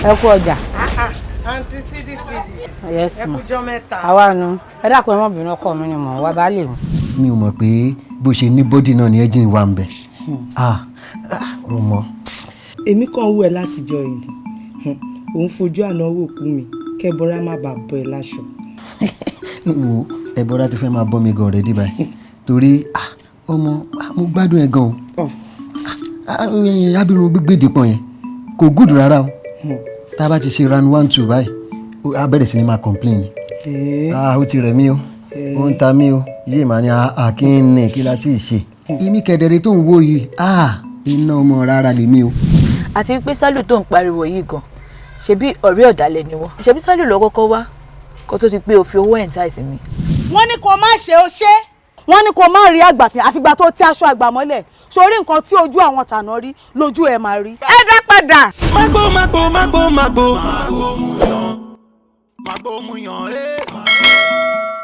ẹ kú ọjà. Aunty Sidi. Yes ma. Ẹ kú jọ́ mẹ́ta. Àwa nu. Ẹ dákun ẹ má bínú ọkọ mi ni mò ń wá baálé mi. Mi ò mọ̀ pé bó ṣe ní bọ́dì náà ni ẹ́jìn wà ń bẹ̀. Ó mọ. Èmi kàn wú ẹ látijọ́ yìí. Òun fojú àná wò kú mi kẹ́bọra má bàa bọ́ ẹ láṣọ. Wo ẹbọra ti fẹ́ máa bọ́ mi gan ọ̀rẹ́dì báyìí torí ọmọ mo gbádùn ẹ gan o. Abirun gbígbèdè pọ̀ yẹn kò gùdù rárá o. Tá a bá ti ṣe round 1 2 báyìí a bẹ̀rẹ̀ sí ni máa complain ni. Ó ti rẹ̀ mí o ó ń ta mí o yìí máa ní àkínní kí la ti ṣe. Èmi kẹ̀dẹ̀rẹ̀ tó ń wò yìí iná ọmọ rárá lèmi o. Àti wípé Sálù tó ń pariwo yìí gan ṣebí ọ̀rẹ́ ọ̀dàlẹ̀ ni wọ́n ṣebí Sálù lọ kọ́kọ́ wá kó tó ti pé o fi owó entice mi. Wọ́n ní kó má ṣe ó ṣe wọ́n ní kó má rí àgbàfin àfìgbà tó ti aṣọ àgbà mọ́lẹ̀ sórí nǹkan tí ojú àwọn tàná rí lójú ẹ̀ máa rí. Ẹ dá padà. Magbo mu yan.